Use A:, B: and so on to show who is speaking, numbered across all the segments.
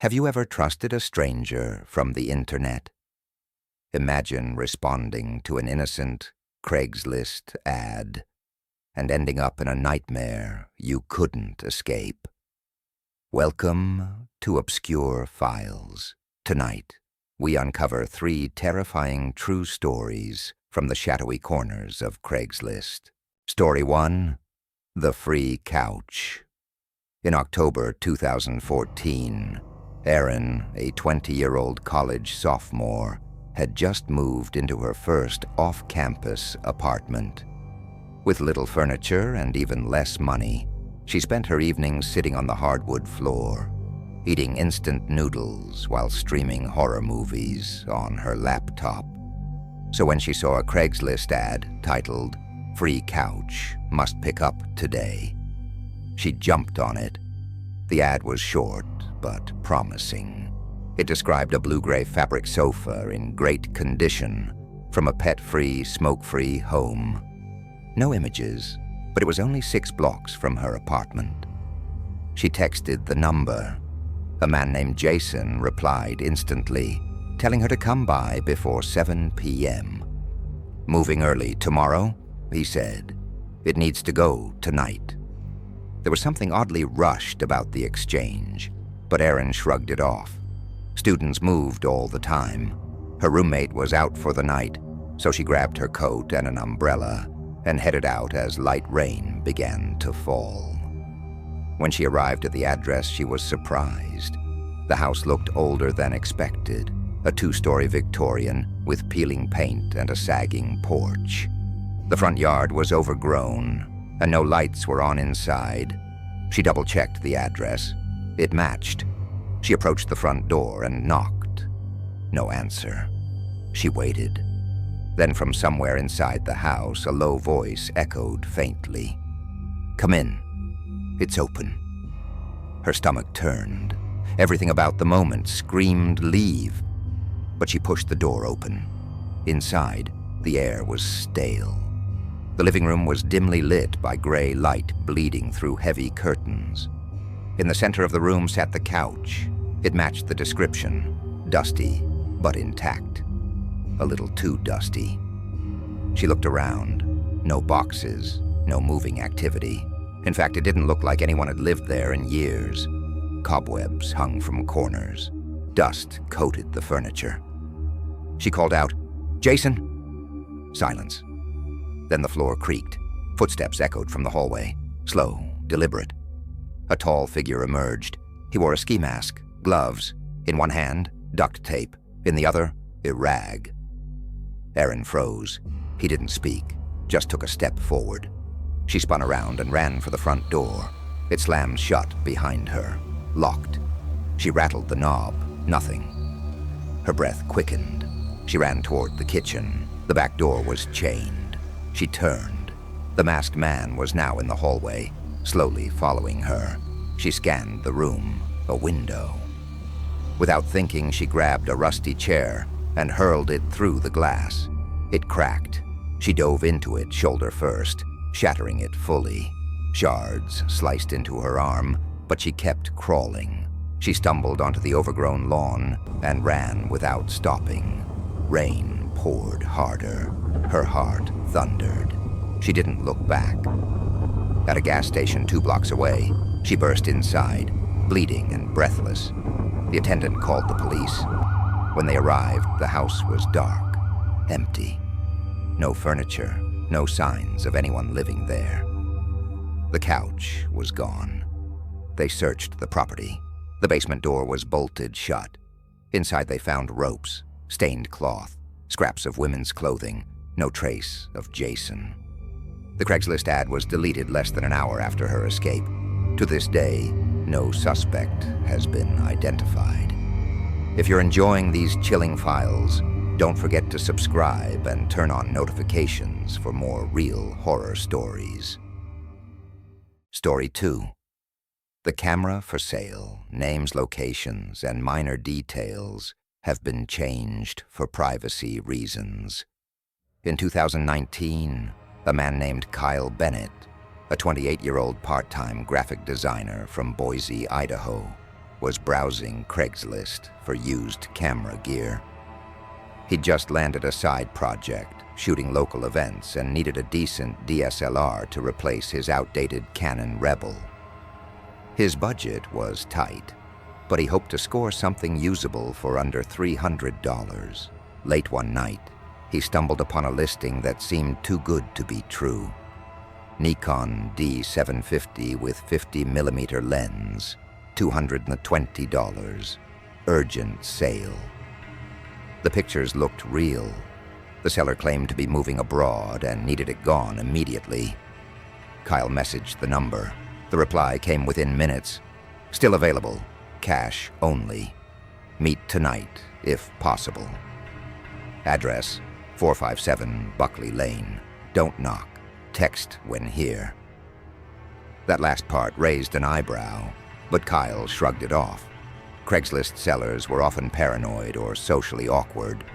A: Have you ever trusted a stranger from the internet? Imagine responding to an innocent Craigslist ad and ending up in a nightmare you couldn't escape. Welcome to Obscure Files. Tonight, we uncover 3 terrifying true stories from the shadowy corners of Craigslist. Story 1, The Free Couch. In October 2014, Erin, a 20-year-old college sophomore, had just moved into her first off-campus apartment. With little furniture and even less money, she spent her evenings sitting on the hardwood floor, eating instant noodles while streaming horror movies on her laptop. So when she saw a Craigslist ad titled, "Free Couch, Must Pick Up Today," she jumped on it. The ad was short but promising. It described a blue-gray fabric sofa in great condition from a pet-free, smoke-free home. No images, but it was only 6 blocks from her apartment. She texted the number. A man named Jason replied instantly, telling her to come by before 7 p.m. "Moving early tomorrow?" he said. "It needs to go tonight." There was something oddly rushed about the exchange, but Erin shrugged it off. Students moved all the time. Her roommate was out for the night, so she grabbed her coat and an umbrella and headed out as light rain began to fall. When she arrived at the address, she was surprised. The house looked older than expected, a 2-story Victorian with peeling paint and a sagging porch. The front yard was overgrown, and no lights were on inside. She double-checked the address. It matched. She approached the front door and knocked. No answer. She waited. Then from somewhere inside the house, a low voice echoed faintly. "Come in. It's open." Her stomach turned. Everything about the moment screamed leave. But she pushed the door open. Inside, the air was stale. The living room was dimly lit by gray light bleeding through heavy curtains. In the center of the room sat the couch. It matched the description, dusty but intact. A little too dusty. She looked around. No boxes, no moving activity. In fact, it didn't look like anyone had lived there in years. Cobwebs hung from corners. Dust coated the furniture. She called out, "Jason?" Silence. Then the floor creaked. Footsteps echoed from the hallway, slow, deliberate. A tall figure emerged. He wore a ski mask, gloves. In one hand, duct tape. In the other, a rag. Erin froze. He didn't speak, just took a step forward. She spun around and ran for the front door. It slammed shut behind her, locked. She rattled the knob. Nothing. Her breath quickened. She ran toward the kitchen. The back door was chained. She turned. The masked man was now in the hallway, slowly following her. She scanned the room, a window. Without thinking, she grabbed a rusty chair and hurled it through the glass. It cracked. She dove into it shoulder first, shattering it fully. Shards sliced into her arm, but she kept crawling. She stumbled onto the overgrown lawn and ran without stopping. Rain poured harder. Her heart thundered. She didn't look back. At a gas station 2 blocks away, she burst inside, bleeding and breathless. The attendant called the police. When they arrived, the house was dark, empty. No furniture, no signs of anyone living there. The couch was gone. They searched the property. The basement door was bolted shut. Inside they found ropes, stained cloth, scraps of women's clothing, no trace of Jason. The Craigslist ad was deleted less than an hour after her escape. To this day, no suspect has been identified. If you're enjoying these chilling files, don't forget to subscribe and turn on notifications for more real horror stories. Story 2. The camera for sale, names, locations, and minor details have been changed for privacy reasons. In 2019, a man named Kyle Bennett, a 28-year-old part-time graphic designer from Boise, Idaho, was browsing Craigslist for used camera gear. He'd just landed a side project, shooting local events, and needed a decent DSLR to replace his outdated Canon Rebel. His budget was tight, but he hoped to score something usable for under $300. Late one night, he stumbled upon a listing that seemed too good to be true. Nikon D750 with 50mm lens, $220, urgent sale. The pictures looked real. The seller claimed to be moving abroad and needed it gone immediately. Kyle messaged the number. The reply came within minutes. Still available, cash only. Meet tonight, if possible. Address, 457 Buckley Lane. Don't knock. Text when here. That last part raised an eyebrow, but Kyle shrugged it off. Craigslist sellers were often paranoid or socially awkward.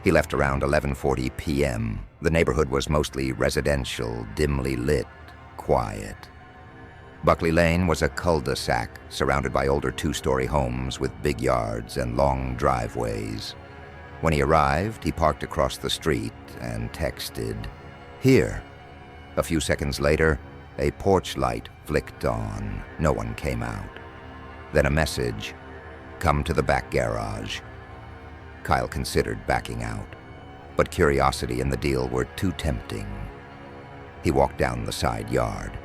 A: He left around 11:40 p.m. The neighborhood was mostly residential, dimly lit, quiet. Buckley Lane was a cul-de-sac surrounded by older two-story homes with big yards and long driveways. When he arrived, he parked across the street and texted, "Here." A few seconds later, a porch light flicked on. No one came out. Then a message, "Come to the back garage." Kyle considered backing out, but curiosity and the deal were too tempting. He walked down the side yard.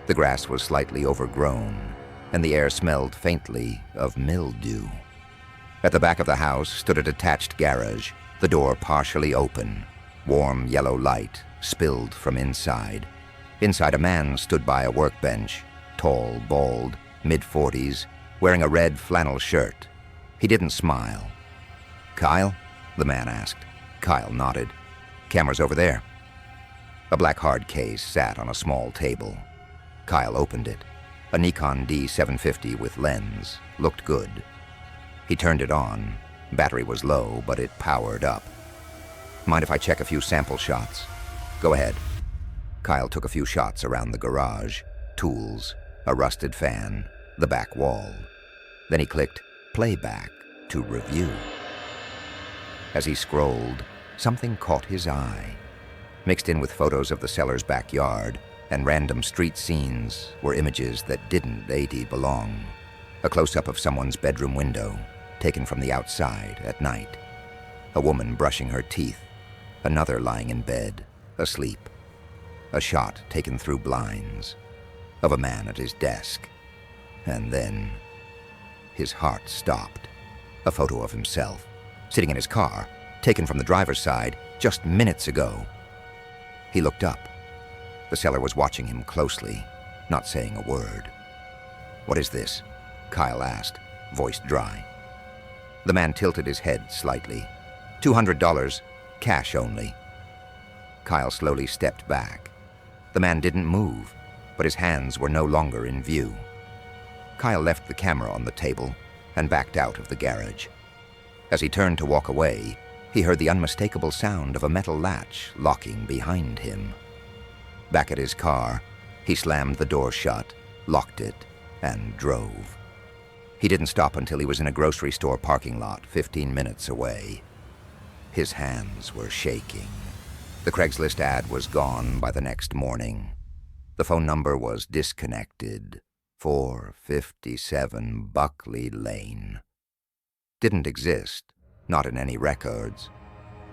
A: The grass was slightly overgrown, and the air smelled faintly of mildew. At the back of the house stood a detached garage, the door partially open. Warm yellow light spilled from inside. Inside, a man stood by a workbench, tall, bald, mid-40s, wearing a red flannel shirt. He didn't smile. "Kyle?" the man asked. Kyle nodded. "Camera's over there." A black hard case sat on a small table. Kyle opened it. A Nikon D750 with lens. Looked good. He turned it on. Battery was low, but it powered up. "Mind if I check a few sample shots?" "Go ahead." Kyle took a few shots around the garage, tools, a rusted fan, the back wall. Then he clicked playback to review. As he scrolled, something caught his eye. Mixed in with photos of the seller's backyard and random street scenes were images that didn't belong. A close-up of someone's bedroom window, taken from the outside at night. A woman brushing her teeth. Another lying in bed, asleep. A shot taken through blinds. Of a man at his desk. And then his heart stopped. A photo of himself, sitting in his car, taken from the driver's side just minutes ago. He looked up. The seller was watching him closely, not saying a word. "What is this?" Kyle asked, voice dry. The man tilted his head slightly. $200, cash only. Kyle slowly stepped back. The man didn't move, but his hands were no longer in view. Kyle left the camera on the table and backed out of the garage. As he turned to walk away, he heard the unmistakable sound of a metal latch locking behind him. Back at his car, he slammed the door shut, locked it, and drove. He didn't stop until he was in a grocery store parking lot 15 minutes away. His hands were shaking. The Craigslist ad was gone by the next morning. The phone number was disconnected. 457 Buckley Lane. Didn't exist, not in any records.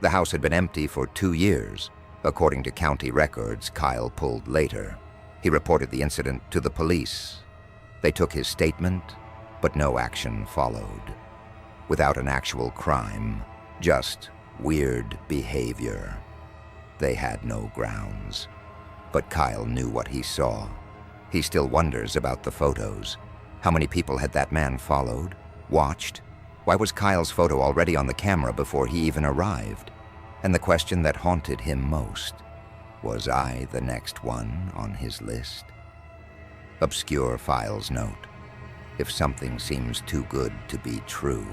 A: The house had been empty for 2 years, according to county records Kyle pulled later. He reported the incident to the police. They took his statement, but no action followed. Without an actual crime, just weird behavior. They had no grounds. But Kyle knew what he saw. He still wonders about the photos. How many people had that man followed, watched? Why was Kyle's photo already on the camera before he even arrived? And the question that haunted him most, was I the next one on his list? Obscure files note. If something seems too good to be true,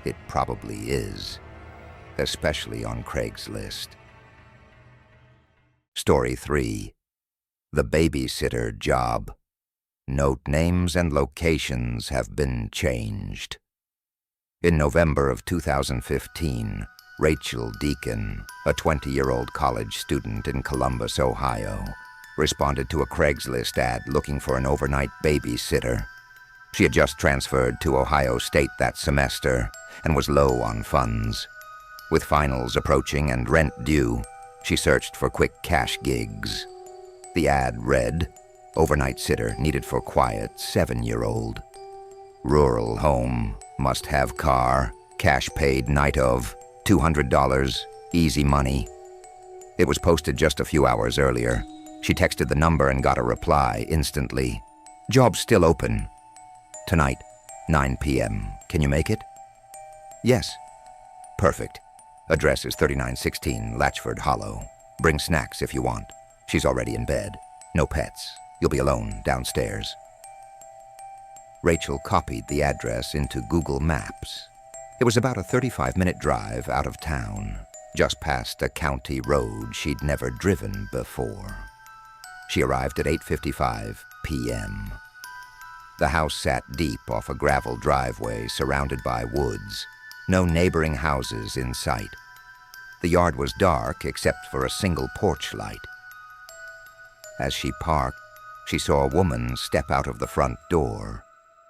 A: it probably is, especially on Craigslist. Story 3. The Babysitter Job. Note names and locations have been changed. In November of 2015, Rachel Deacon, a 20-year-old college student in Columbus, Ohio, responded to a Craigslist ad looking for an overnight babysitter. She had just transferred to Ohio State that semester and was low on funds. With finals approaching and rent due, she searched for quick cash gigs. The ad read, "Overnight sitter needed for quiet 7-year-old. Rural home, must have car, cash paid night of, $200, easy money." It was posted just a few hours earlier. She texted the number and got a reply instantly. "Job's still open. Tonight, 9 p.m. Can you make it?" "Yes." "Perfect. Address is 3916 Latchford Hollow. Bring snacks if you want. She's already in bed. No pets. You'll be alone downstairs." Rachel copied the address into Google Maps. It was about a 35-minute drive out of town, just past a county road she'd never driven before. She arrived at 8:55 p.m. The house sat deep off a gravel driveway surrounded by woods, no neighboring houses in sight. The yard was dark except for a single porch light. As she parked, she saw a woman step out of the front door,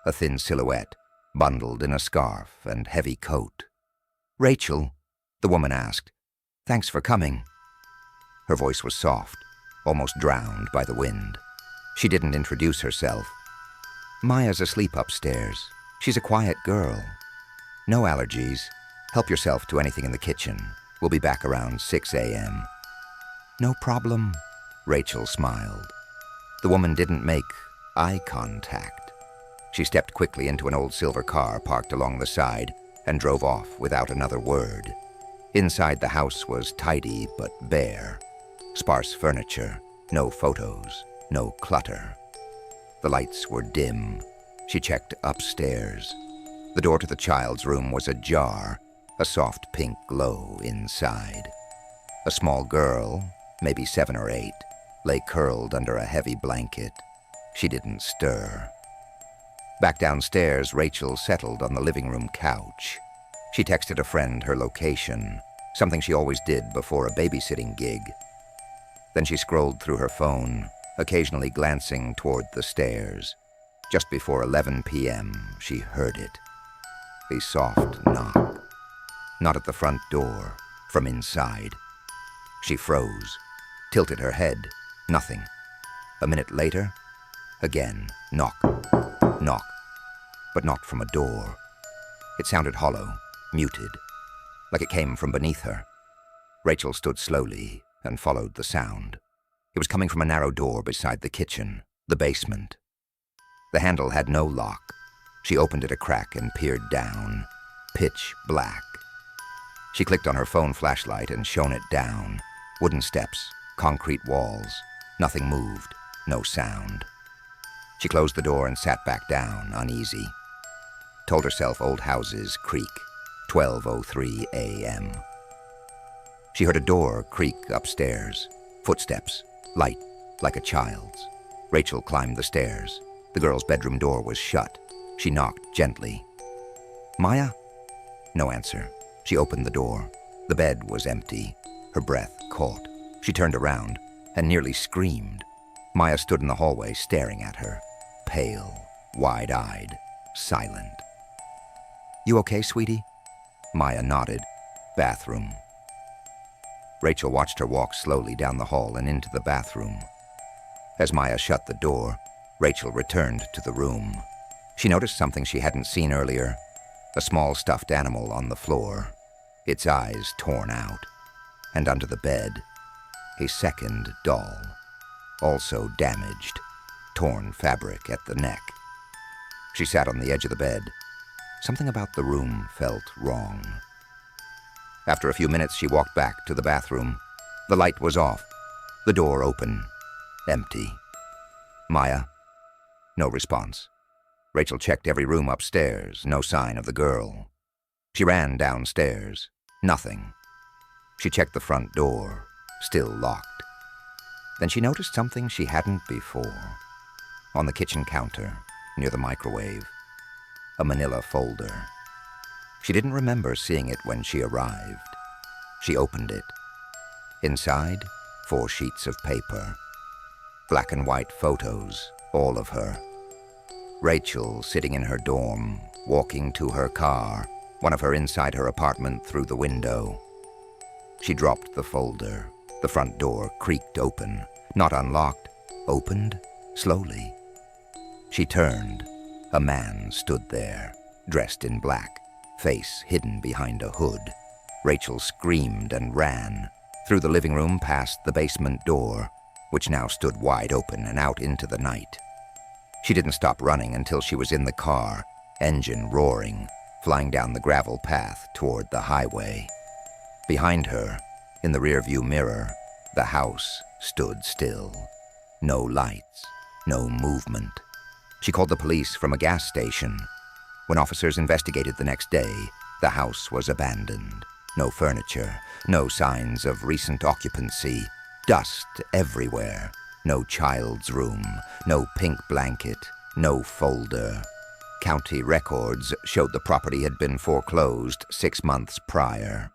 A: a thin silhouette, bundled in a scarf and heavy coat. "Rachel?" the woman asked. "Thanks for coming." Her voice was soft, almost drowned by the wind. She didn't introduce herself. "Maya's asleep upstairs. She's a quiet girl. No allergies. Help yourself to anything in the kitchen. We'll be back around 6 a.m. "No problem," Rachel smiled. The woman didn't make eye contact. She stepped quickly into an old silver car parked along the side and drove off without another word. Inside the house was tidy but bare. Sparse furniture, no photos, no clutter. The lights were dim. She checked upstairs. The door to the child's room was ajar, a soft pink glow inside. A small girl, maybe 7 or 8, lay curled under a heavy blanket. She didn't stir. Back downstairs, Rachel settled on the living room couch. She texted a friend her location, something she always did before a babysitting gig. Then she scrolled through her phone, occasionally glancing toward the stairs. Just before 11 p.m., she heard it. A soft knock. Not at the front door, from inside. She froze, tilted her head. Nothing. A minute later, again, knock, knock, but not from a door. It sounded hollow, muted, like it came from beneath her. Rachel stood slowly and followed the sound. It was coming from a narrow door beside the kitchen, the basement. The handle had no lock. She opened it a crack and peered down. Pitch black. She clicked on her phone flashlight and shone it down. Wooden steps, concrete walls. Nothing moved, no sound. She closed the door and sat back down, uneasy. Told herself old houses creak. 12:03 a.m. She heard a door creak upstairs. Footsteps, light, like a child's. Rachel climbed the stairs. The girl's bedroom door was shut. She knocked gently. "Maya?" No answer. She opened the door. The bed was empty. Her breath caught. She turned around and nearly screamed. Maya stood in the hallway staring at her, pale, wide-eyed, silent. "You okay, sweetie?" Maya nodded. "Bathroom." Rachel watched her walk slowly down the hall and into the bathroom. As Maya shut the door, Rachel returned to the room. She noticed something she hadn't seen earlier, a small stuffed animal on the floor, its eyes torn out, and under the bed, a second doll, also damaged, torn fabric at the neck. She sat on the edge of the bed. Something about the room felt wrong. After a few minutes, she walked back to the bathroom. The light was off, the door open, empty. "Maya?" No response. Rachel checked every room upstairs, no sign of the girl. She ran downstairs. Nothing. She checked the front door, still locked. Then she noticed something she hadn't before. on the kitchen counter, near the microwave, a manila folder. She didn't remember seeing it when she arrived. She opened it. Inside, 4 sheets of paper. Black and white photos, all of her. Rachel sitting in her dorm, walking to her car, one of her inside her apartment through the window. She dropped the folder. The front door creaked open, not unlocked, opened slowly. She turned. A man stood there, dressed in black, face hidden behind a hood. Rachel screamed and ran, through the living room past the basement door, which now stood wide open and out into the night. She didn't stop running until she was in the car, engine roaring, flying down the gravel path toward the highway. Behind her, in the rearview mirror, the house stood still. No lights, no movement. She called the police from a gas station. When officers investigated the next day, the house was abandoned. No furniture, no signs of recent occupancy, dust everywhere. No child's room, no pink blanket, no folder. County records showed the property had been foreclosed 6 months prior.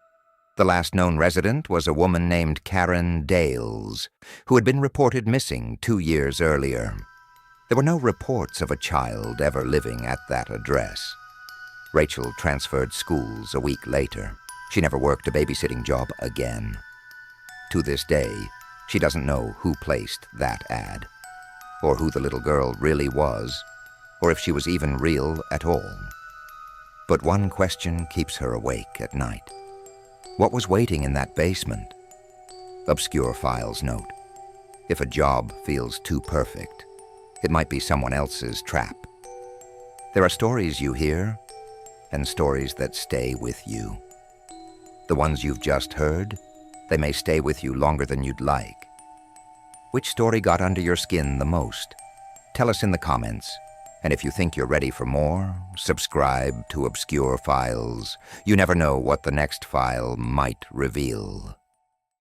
A: The last known resident was a woman named Karen Dales, who had been reported missing 2 years earlier. There were no reports of a child ever living at that address. Rachel transferred schools a week later. She never worked a babysitting job again. To this day, she doesn't know who placed that ad, or who the little girl really was, or if she was even real at all. But one question keeps her awake at night. What was waiting in that basement? Obscure Files note: if a job feels too perfect, it might be someone else's trap. There are stories you hear, and stories that stay with you. The ones you've just heard, they may stay with you longer than you'd like. Which story got under your skin the most? Tell us in the comments. And if you think you're ready for more, subscribe to Obscure Files. You never know what the next file might reveal.